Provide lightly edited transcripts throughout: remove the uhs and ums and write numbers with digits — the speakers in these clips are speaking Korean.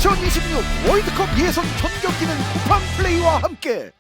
2026 월드컵 예선 전 경기는 쿠팡 플레이와 함께.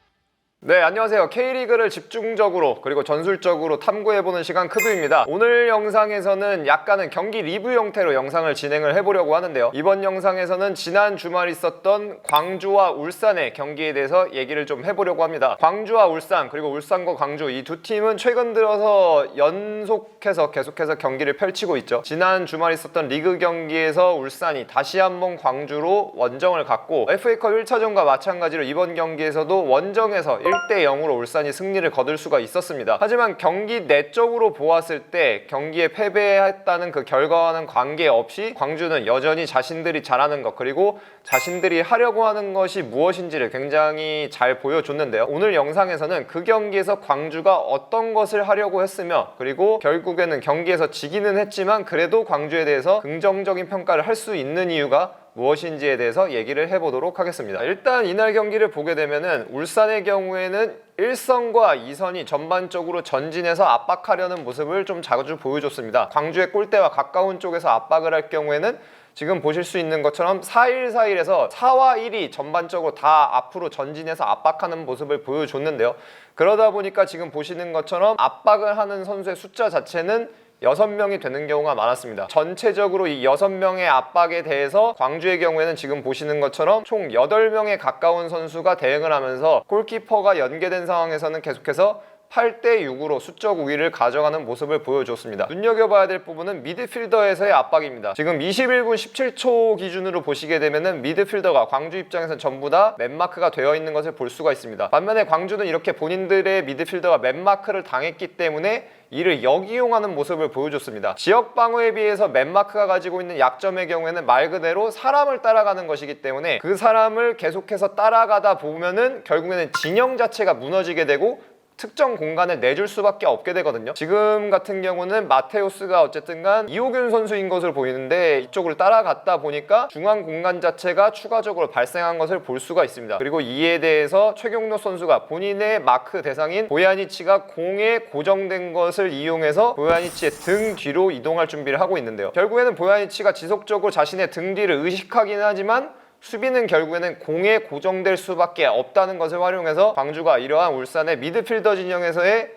네, 안녕하세요. K리그를 집중적으로 그리고 전술적으로 탐구해보는 시간 크브입니다. 오늘 영상에서는 약간은 경기 리뷰 형태로 영상을 진행을 해보려고 하는데요. 이번 영상에서는 지난 주말 있었던 광주와 울산의 경기에 대해서 얘기를 좀 해보려고 합니다. 광주와 울산 그리고 울산과 광주 이 두 팀은 최근 들어서 연속해서 계속해서 경기를 펼치고 있죠. 지난 주말 있었던 리그 경기에서 울산이 다시 한번 광주로 원정을 갔고 FA컵 1차전과 마찬가지로 이번 경기에서도 원정에서 1대 0으로 울산이 승리를 거둘 수가 있었습니다. 하지만 경기 내적으로 보았을 때 경기에 패배했다는 그 결과와는 관계없이 광주는 여전히 자신들이 잘하는 것 그리고 자신들이 하려고 하는 것이 무엇인지를 굉장히 잘 보여줬는데요. 오늘 영상에서는 그 경기에서 광주가 어떤 것을 하려고 했으며 그리고 결국에는 경기에서 지기는 했지만 그래도 광주에 대해서 긍정적인 평가를 할 수 있는 이유가 무엇인지에 대해서 얘기를 해보도록 하겠습니다. 일단 이날 경기를 보게 되면은 울산의 경우에는 1선과 2선이 전반적으로 전진해서 압박하려는 모습을 좀 자주 보여줬습니다. 광주의 골대와 가까운 쪽에서 압박을 할 경우에는 지금 보실 수 있는 것처럼 4-1-4-1에서 4와 1이 전반적으로 다 앞으로 전진해서 압박하는 모습을 보여줬는데요. 그러다 보니까 지금 보시는 것처럼 압박을 하는 선수의 숫자 자체는 6명이 되는 경우가 많았습니다. 전체적으로 이 6명의 압박에 대해서 광주의 경우에는 지금 보시는 것처럼 총 8명에 가까운 선수가 대응을 하면서 골키퍼가 연계된 상황에서는 계속해서 8대6으로 수적 우위를 가져가는 모습을 보여줬습니다. 눈여겨봐야 될 부분은 미드필더에서의 압박입니다. 지금 21분 17초 기준으로 보시게 되면은 미드필더가 광주 입장에서는 전부 다 맨마크가 되어 있는 것을 볼 수가 있습니다. 반면에 광주는 이렇게 본인들의 미드필더가 맨마크를 당했기 때문에 이를 역이용하는 모습을 보여줬습니다. 지역 방어에 비해서 맨마크가 가지고 있는 약점의 경우에는 말 그대로 사람을 따라가는 것이기 때문에 그 사람을 계속해서 따라가다 보면은 결국에는 진영 자체가 무너지게 되고 특정 공간을 내줄 수밖에 없게 되거든요. 지금 같은 경우는 마테우스가 어쨌든 간 이호균 선수인 것으로 보이는데 이쪽을 따라갔다 보니까 중앙 공간 자체가 추가적으로 발생한 것을 볼 수가 있습니다. 그리고 이에 대해서 최경록 선수가 본인의 마크 대상인 보야니치가 공에 고정된 것을 이용해서 보야니치의 등 뒤로 이동할 준비를 하고 있는데요. 결국에는 보야니치가 지속적으로 자신의 등 뒤를 의식하긴 하지만 수비는 결국에는 공에 고정될 수밖에 없다는 것을 활용해서 광주가 이러한 울산의 미드필더 진영에서의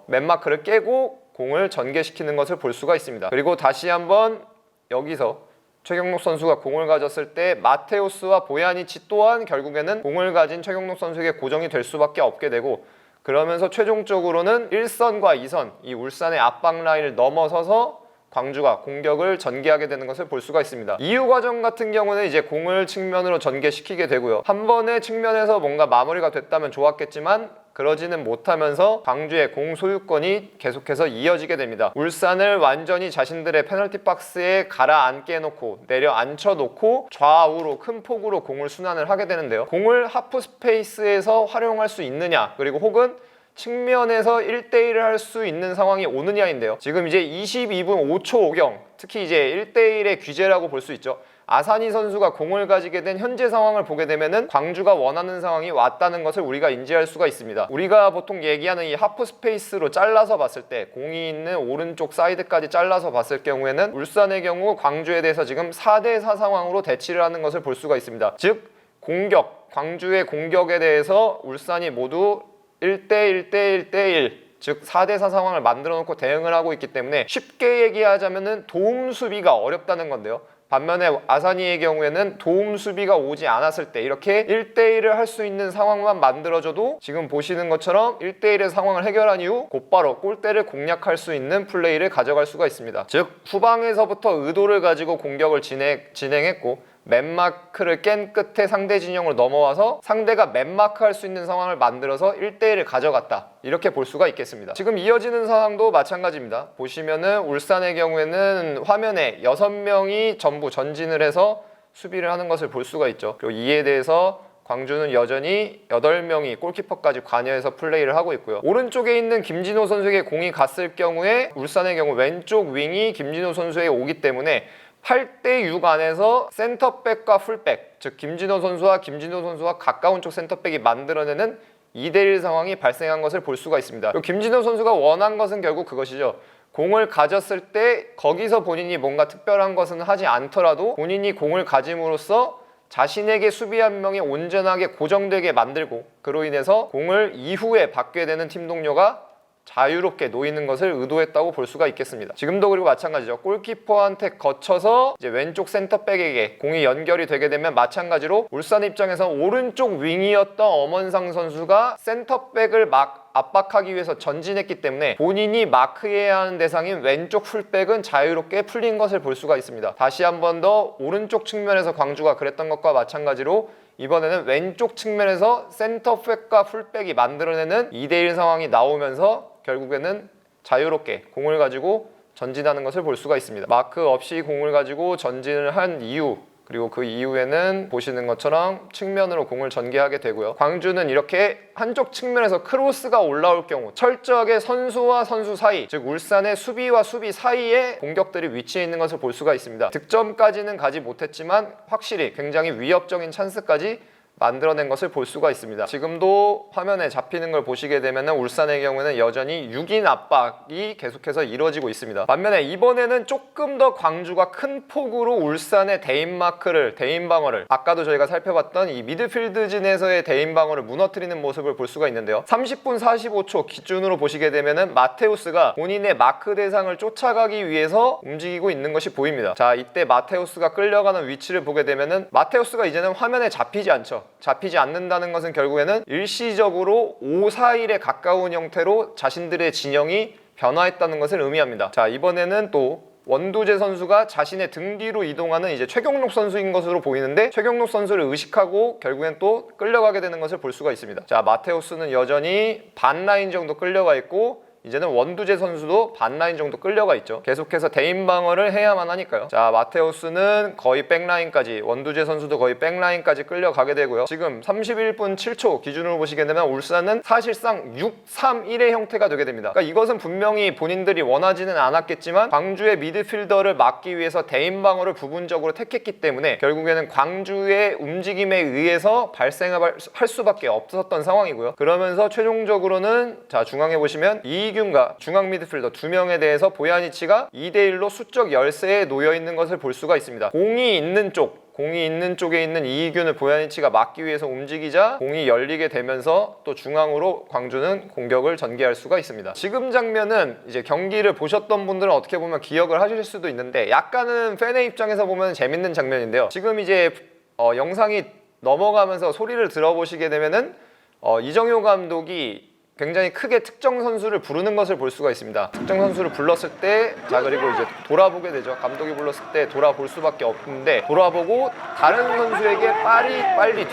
맨마크를 깨고 공을 전개시키는 것을 볼 수가 있습니다. 그리고 다시 한번 여기서 최경록 선수가 공을 가졌을 때 마테우스와 보야니치 또한 결국에는 공을 가진 최경록 선수에게 고정이 될 수밖에 없게 되고 그러면서 최종적으로는 1선과 2선 이 울산의 압박 라인을 넘어서서 광주가 공격을 전개하게 되는 것을 볼 수가 있습니다. 이후 과정 같은 경우는 이제 공을 측면으로 전개시키게 되고요. 한 번의 측면에서 뭔가 마무리가 됐다면 좋았겠지만 그러지는 못하면서 광주의 공 소유권이 계속해서 이어지게 됩니다. 울산을 완전히 자신들의 페널티 박스에 가라앉게 해놓고 내려앉혀 놓고 좌우로 큰 폭으로 공을 순환을 하게 되는데요. 공을 하프 스페이스에서 활용할 수 있느냐 그리고 혹은 측면에서 1대1을 할 수 있는 상황이 오느냐인데요. 지금 이제 22분 5초경 특히 이제 1대1의 귀재라고 볼 수 있죠. 아사니 선수가 공을 가지게 된 현재 상황을 보게 되면은 광주가 원하는 상황이 왔다는 것을 우리가 인지할 수가 있습니다. 우리가 보통 얘기하는 이 하프 스페이스로 잘라서 봤을 때 공이 있는 오른쪽 사이드까지 잘라서 봤을 경우에는 울산의 경우 광주에 대해서 지금 4대4 상황으로 대치를 하는 것을 볼 수가 있습니다. 즉 공격, 광주의 공격에 대해서 울산이 모두 1대1대1대1 즉 4대4 상황을 만들어 놓고 대응을 하고 있기 때문에 쉽게 얘기하자면은 도움 수비가 어렵다는 건데요. 반면에 아사니의 경우에는 도움 수비가 오지 않았을 때 이렇게 1대1을 할 수 있는 상황만 만들어줘도 지금 보시는 것처럼 1대1의 상황을 해결한 이후 곧바로 골대를 공략할 수 있는 플레이를 가져갈 수가 있습니다. 즉 후방에서부터 의도를 가지고 공격을 진행했고 맨마크를 깬 끝에 상대 진영으로 넘어와서 상대가 맨마크 할 수 있는 상황을 만들어서 1대1을 가져갔다 이렇게 볼 수가 있겠습니다. 지금 이어지는 상황도 마찬가지입니다. 보시면은 울산의 경우에는 화면에 6명이 전부 전진을 해서 수비를 하는 것을 볼 수가 있죠. 그리고 이에 대해서 광주는 여전히 8명이 골키퍼까지 관여해서 플레이를 하고 있고요. 오른쪽에 있는 김진호 선수에게 공이 갔을 경우에 울산의 경우 왼쪽 윙이 김진호 선수에게 오기 때문에 8대6 안에서 센터백과 풀백, 즉 김진호 선수와 가까운 쪽 센터백이 만들어내는 2대1 상황이 발생한 것을 볼 수가 있습니다. 김진호 선수가 원한 것은 결국 그것이죠. 공을 가졌을 때 거기서 본인이 뭔가 특별한 것은 하지 않더라도 본인이 공을 가짐으로써 자신에게 수비 한 명이 온전하게 고정되게 만들고 그로 인해서 공을 이후에 받게 되는 팀 동료가 자유롭게 놓이는 것을 의도했다고 볼 수가 있겠습니다. 지금도 그리고 마찬가지죠. 골키퍼한테 거쳐서 이제 왼쪽 센터백에게 공이 연결이 되게 되면 마찬가지로 울산 입장에서 오른쪽 윙이었던 엄원상 선수가 센터백을 막 압박하기 위해서 전진했기 때문에 본인이 마크해야 하는 대상인 왼쪽 풀백은 자유롭게 풀린 것을 볼 수가 있습니다. 다시 한 번 더 오른쪽 측면에서 광주가 그랬던 것과 마찬가지로 이번에는 왼쪽 측면에서 센터백과 풀백이 만들어내는 2대1 상황이 나오면서 결국에는 자유롭게 공을 가지고 전진하는 것을 볼 수가 있습니다. 마크 없이 공을 가지고 전진을 한 이유, 그리고 그 이후에는 보시는 것처럼 측면으로 공을 전개하게 되고요. 광주는 이렇게 한쪽 측면에서 크로스가 올라올 경우 철저하게 선수와 선수 사이, 즉 울산의 수비와 수비 사이에 공격들이 위치해 있는 것을 볼 수가 있습니다. 득점까지는 가지 못했지만 확실히 굉장히 위협적인 찬스까지 만들어낸 것을 볼 수가 있습니다. 지금도 화면에 잡히는 걸 보시게 되면 울산의 경우는 여전히 6인 압박이 계속해서 이루어지고 있습니다. 반면에 이번에는 조금 더 광주가 큰 폭으로 울산의 대인 마크를, 대인 방어를, 아까도 저희가 살펴봤던 이 미드필드진에서의 대인 방어를 무너뜨리는 모습을 볼 수가 있는데요. 30분 45초 기준으로 보시게 되면 마테우스가 본인의 마크 대상을 쫓아가기 위해서 움직이고 있는 것이 보입니다. 자, 이때 마테우스가 끌려가는 위치를 보게 되면 마테우스가 이제는 화면에 잡히지 않죠. 잡히지 않는다는 것은 결국에는 일시적으로 5-4-1에 가까운 형태로 자신들의 진영이 변화했다는 것을 의미합니다. 자, 이번에는 또 원두재 선수가 자신의 등 뒤로 이동하는 이제 최경록 선수인 것으로 보이는데 최경록 선수를 의식하고 결국엔 또 끌려가게 되는 것을 볼 수가 있습니다. 자, 마테우스는 여전히 반 라인 정도 끌려가 있고 이제는 원두재 선수도 반라인 정도 끌려가 있죠. 계속해서 대인 방어를 해야만 하니까요. 자, 마테우스는 거의 백라인까지, 원두재 선수도 거의 백라인까지 끌려가게 되고요. 지금 31분 7초 기준으로 보시게 되면 울산은 사실상 6-3-1의 형태가 되게 됩니다. 그러니까 이것은 분명히 본인들이 원하지는 않았겠지만 광주의 미드필더를 막기 위해서 대인 방어를 부분적으로 택했기 때문에 결국에는 광주의 움직임에 의해서 발생할 수밖에 없었던 상황이고요. 그러면서 최종적으로는 자, 중앙에 보시면 이균과 중앙 미드필더 2명에 대해서 보야니치가 2대1로 수적 열세에 놓여있는 것을 볼 수가 있습니다. 공이 있는 쪽에 있는 이희균을 보야니치가 막기 위해서 움직이자 공이 열리게 되면서 또 중앙으로 광주는 공격을 전개할 수가 있습니다. 지금 장면은 이제 경기를 보셨던 분들은 어떻게 보면 기억을 하실 수도 있는데 약간은 팬의 입장에서 보면 재밌는 장면인데요. 지금 이제 영상이 넘어가면서 소리를 들어보시게 되면은 이정효 감독이 굉장히 크게 특정 선수를 부르는 것을 볼 수가 있습니다. 특정 선수를 불렀을 때, 자, 그리고 이제 돌아보게 되죠. 감독이 불렀을 때 돌아볼 수밖에 없는데 돌아보고 다른 선수에게 빨리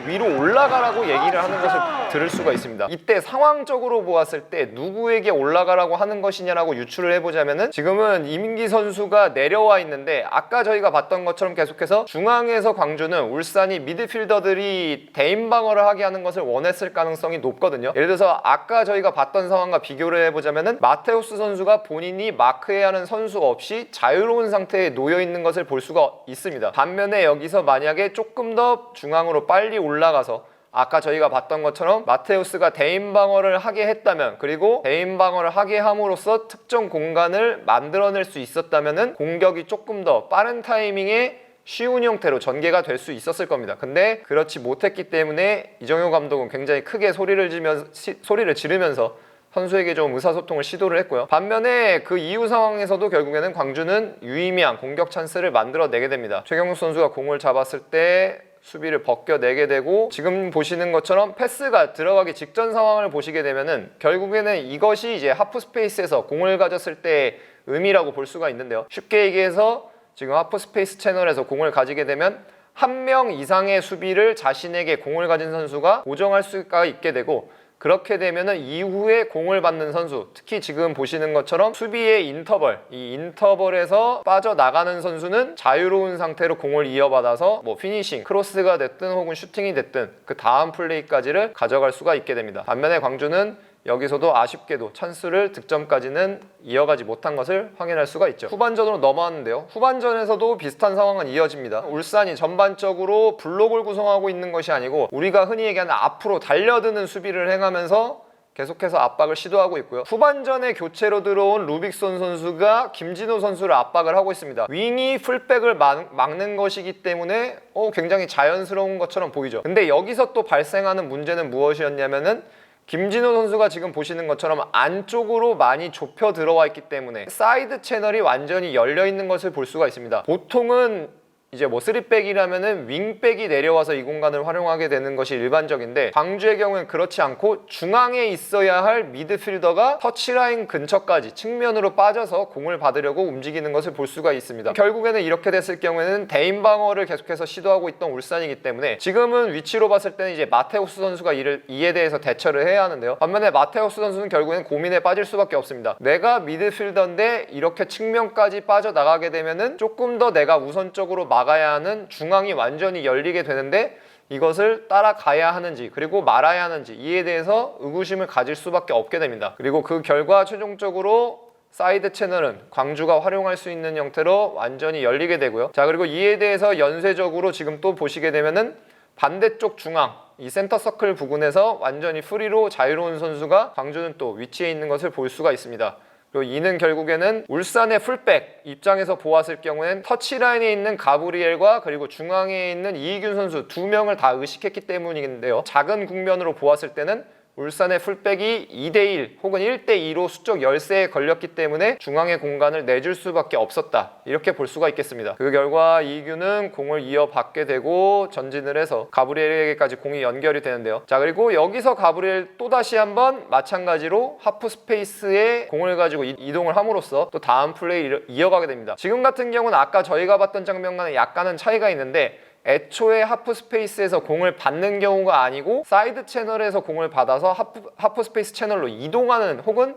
위로 올라가라고 얘기를 하는 것을 들을 수가 있습니다. 이때 상황적으로 보았을 때 누구에게 올라가라고 하는 것이냐라고 유추를 해보자면은 지금은 이민기 선수가 내려와 있는데 아까 저희가 봤던 것처럼 계속해서 중앙에서 광주는 울산이 미드필더들이 대인 방어를 하게 하는 것을 원했을 가능성이 높거든요. 예를 들어서 아까 저희가 봤던 상황과 비교를 해보자면은 마테우스 선수가 본인이 마크해야 하는 선수 없이 자유로운 상태에 놓여 있는 것을 볼 수가 있습니다. 반면에 여기서 만약에 조금 더 중앙으로 빨리 올라가서 아까 저희가 봤던 것처럼 마테우스가 대인 방어를 하게 했다면, 그리고 대인 방어를 하게 함으로써 특정 공간을 만들어낼 수 있었다면은 공격이 조금 더 빠른 타이밍에 쉬운 형태로 전개가 될 수 있었을 겁니다. 근데 그렇지 못했기 때문에 이정효 감독은 굉장히 크게 소리를 지르면서 선수에게 좀 의사소통을 시도를 했고요. 반면에 그 이후 상황에서도 결국에는 광주는 유의미한 공격 찬스를 만들어내게 됩니다. 최경록 선수가 공을 잡았을 때 수비를 벗겨내게 되고, 지금 보시는 것처럼 패스가 들어가기 직전 상황을 보시게 되면은 결국에는 이것이 이제 하프 스페이스에서 공을 가졌을 때의 의미라고 볼 수가 있는데요. 쉽게 얘기해서 지금 하프 스페이스 채널에서 공을 가지게 되면 한 명 이상의 수비를 자신에게 공을 가진 선수가 고정할 수가 있게 되고, 그렇게 되면은 이후에 공을 받는 선수, 특히 지금 보시는 것처럼 수비의 인터벌, 이 인터벌에서 빠져나가는 선수는 자유로운 상태로 공을 이어받아서 뭐 피니싱, 크로스가 됐든 혹은 슈팅이 됐든 그 다음 플레이까지를 가져갈 수가 있게 됩니다. 반면에 광주는 여기서도 아쉽게도 찬스를 득점까지는 이어가지 못한 것을 확인할 수가 있죠. 후반전으로 넘어왔는데요. 후반전에서도 비슷한 상황은 이어집니다. 울산이 전반적으로 블록을 구성하고 있는 것이 아니고 우리가 흔히 얘기하는 앞으로 달려드는 수비를 행하면서 계속해서 압박을 시도하고 있고요. 후반전에 교체로 들어온 루빅손 선수가 김진호 선수를 압박을 하고 있습니다. 윙이 풀백을 막는 것이기 때문에 굉장히 자연스러운 것처럼 보이죠. 근데 여기서 또 발생하는 문제는 무엇이었냐면은 김진호 선수가 지금 보시는 것처럼 안쪽으로 많이 좁혀 들어와 있기 때문에 사이드 채널이 완전히 열려 있는 것을 볼 수가 있습니다. 보통은 이제 뭐 3백이라면은 윙백이 내려와서 이 공간을 활용하게 되는 것이 일반적인데 광주의 경우는 그렇지 않고 중앙에 있어야 할 미드필더가 터치라인 근처까지 측면으로 빠져서 공을 받으려고 움직이는 것을 볼 수가 있습니다. 결국에는 이렇게 됐을 경우에는 대인 방어를 계속해서 시도하고 있던 울산이기 때문에 지금은 위치로 봤을 때는 이제 마테우스 선수가 이에 대해서 대처를 해야 하는데요. 반면에 마테우스 선수는 결국에는 고민에 빠질 수밖에 없습니다. 내가 미드필더인데 이렇게 측면까지 빠져나가게 되면은 조금 더 내가 우선적으로 막아야 하는 중앙이 완전히 열리게 되는데 이것을 따라가야 하는지 그리고 말아야 하는지 이에 대해서 의구심을 가질 수밖에 없게 됩니다. 그리고 그 결과 최종적으로 사이드 채널은 광주가 활용할 수 있는 형태로 완전히 열리게 되고요. 자, 그리고 이에 대해서 연쇄적으로 지금 또 보시게 되면은 반대쪽 중앙 이 센터 서클 부근에서 완전히 프리로 자유로운 선수가 광주는 또 위치해 있는 것을 볼 수가 있습니다. 그리고 이는 결국에는 울산의 풀백 입장에서 보았을 경우에는 터치라인에 있는 가브리엘과 그리고 중앙에 있는 이희균 선수 두 명을 다 의식했기 때문인데요. 작은 국면으로 보았을 때는 울산의 풀백이 2대1 혹은 1대2로 수적 열세에 걸렸기 때문에 중앙의 공간을 내줄 수밖에 없었다. 이렇게 볼 수가 있겠습니다. 그 결과 이규는 공을 이어받게 되고 전진을 해서 가브리엘에게까지 공이 연결이 되는데요. 자, 그리고 여기서 가브리엘 또다시 한번 마찬가지로 하프 스페이스에 공을 가지고 이동을 함으로써 또 다음 플레이를 이어가게 됩니다. 지금 같은 경우는 아까 저희가 봤던 장면과는 약간은 차이가 있는데 애초에 하프 스페이스에서 공을 받는 경우가 아니고 사이드 채널에서 공을 받아서 하프 스페이스 채널로 이동하는 혹은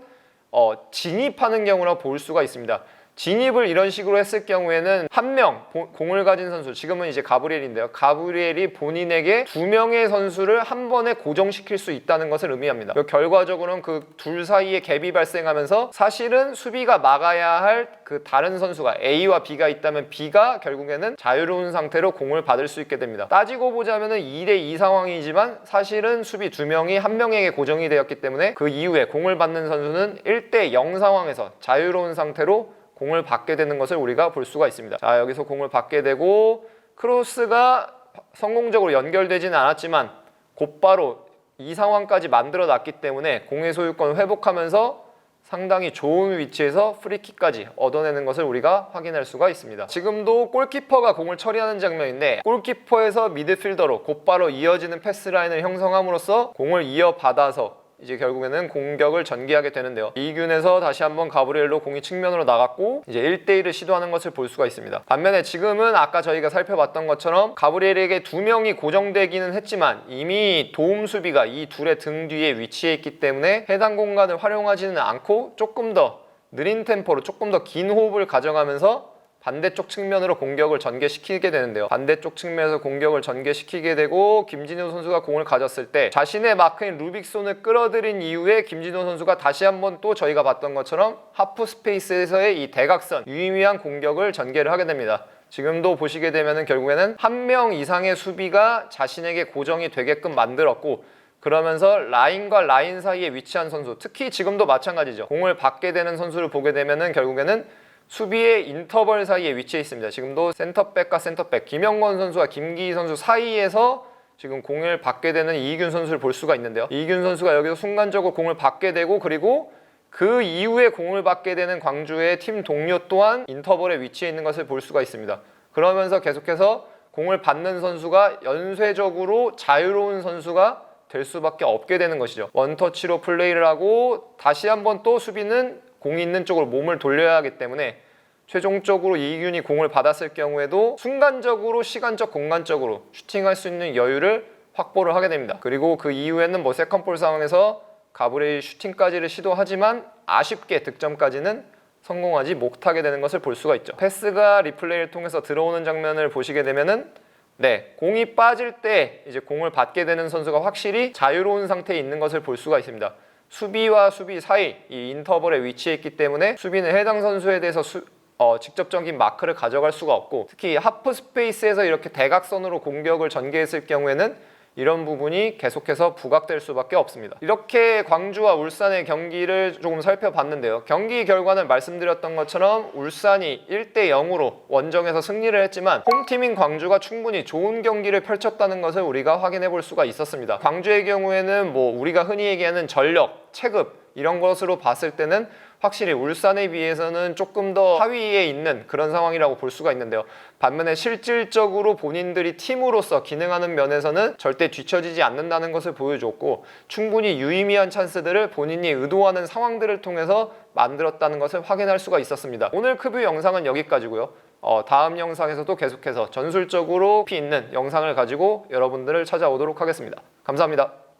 진입하는 경우라 볼 수가 있습니다. 진입을 이런 식으로 했을 경우에는 한 명 공을 가진 선수, 지금은 이제 가브리엘인데요. 가브리엘이 본인에게 두 명의 선수를 한 번에 고정시킬 수 있다는 것을 의미합니다. 결과적으로는 그 둘 사이에 갭이 발생하면서 사실은 수비가 막아야 할 그 다른 선수가 A와 B가 있다면 B가 결국에는 자유로운 상태로 공을 받을 수 있게 됩니다. 따지고 보자면은 2대2 상황이지만 사실은 수비 두 명이 한 명에게 고정이 되었기 때문에 그 이후에 공을 받는 선수는 1대0 상황에서 자유로운 상태로 공을 받게 되는 것을 우리가 볼 수가 있습니다. 자, 여기서 공을 받게 되고 크로스가 성공적으로 연결되지는 않았지만 곧바로 이 상황까지 만들어 놨기 때문에 공의 소유권을 회복하면서 상당히 좋은 위치에서 프리킥까지 얻어내는 것을 우리가 확인할 수가 있습니다. 지금도 골키퍼가 공을 처리하는 장면인데 골키퍼에서 미드필더로 곧바로 이어지는 패스라인을 형성함으로써 공을 이어받아서 이제 결국에는 공격을 전개하게 되는데요. 이균에서 다시 한번 가브리엘로 공이 측면으로 나갔고 이제 1대1을 시도하는 것을 볼 수가 있습니다. 반면에 지금은 아까 저희가 살펴봤던 것처럼 가브리엘에게 두 명이 고정되기는 했지만 이미 도움 수비가 이 둘의 등 뒤에 위치해 있기 때문에 해당 공간을 활용하지는 않고 조금 더 느린 템포로 조금 더 긴 호흡을 가져가면서 반대쪽 측면으로 공격을 전개시키게 되는데요. 반대쪽 측면에서 공격을 전개시키게 되고 김진호 선수가 공을 가졌을 때 자신의 마크인 루빅손을 끌어들인 이후에 김진호 선수가 다시 한번 또 저희가 봤던 것처럼 하프 스페이스에서의 이 대각선 유의미한 공격을 전개를 하게 됩니다. 지금도 보시게 되면은 결국에는 한 명 이상의 수비가 자신에게 고정이 되게끔 만들었고 그러면서 라인과 라인 사이에 위치한 선수, 특히 지금도 마찬가지죠. 공을 받게 되는 선수를 보게 되면은 결국에는 수비의 인터벌 사이에 위치해 있습니다. 지금도 센터백과 센터백 김영권 선수와 김기희 선수 사이에서 지금 공을 받게 되는 이희균 선수를 볼 수가 있는데요. 이희균 선수가 여기서 순간적으로 공을 받게 되고 그리고 그 이후에 공을 받게 되는 광주의 팀 동료 또한 인터벌에 위치해 있는 것을 볼 수가 있습니다. 그러면서 계속해서 공을 받는 선수가 연쇄적으로 자유로운 선수가 될 수밖에 없게 되는 것이죠. 원터치로 플레이를 하고 다시 한번 또 수비는 공이 있는 쪽으로 몸을 돌려야 하기 때문에 최종적으로 이균이 공을 받았을 경우에도 순간적으로 시간적 공간적으로 슈팅할 수 있는 여유를 확보를 하게 됩니다. 그리고 그 이후에는 뭐 세컨볼 상황에서 가브리엘이 슈팅까지를 시도하지만 아쉽게 득점까지는 성공하지 못하게 되는 것을 볼 수가 있죠. 패스가 리플레이를 통해서 들어오는 장면을 보시게 되면은 공이 빠질 때 이제 공을 받게 되는 선수가 확실히 자유로운 상태에 있는 것을 볼 수가 있습니다. 수비와 수비 사이 이 인터벌에 위치해 있기 때문에 수비는 해당 선수에 대해서 직접적인 마크를 가져갈 수가 없고 특히 하프 스페이스에서 이렇게 대각선으로 공격을 전개했을 경우에는 이런 부분이 계속해서 부각될 수밖에 없습니다. 이렇게 광주와 울산의 경기를 조금 살펴봤는데요. 경기 결과는 말씀드렸던 것처럼 울산이 1대 0으로 원정에서 승리를 했지만 홈팀인 광주가 충분히 좋은 경기를 펼쳤다는 것을 우리가 확인해 볼 수가 있었습니다. 광주의 경우에는 뭐 우리가 흔히 얘기하는 전력, 체급 이런 것으로 봤을 때는 확실히 울산에 비해서는 조금 더 하위에 있는 그런 상황이라고 볼 수가 있는데요. 반면에 실질적으로 본인들이 팀으로서 기능하는 면에서는 절대 뒤처지지 않는다는 것을 보여줬고 충분히 유의미한 찬스들을 본인이 의도하는 상황들을 통해서 만들었다는 것을 확인할 수가 있었습니다. 오늘 크뷰 영상은 여기까지고요. 다음 영상에서도 계속해서 전술적으로 깊이 있는 영상을 가지고 여러분들을 찾아오도록 하겠습니다. 감사합니다.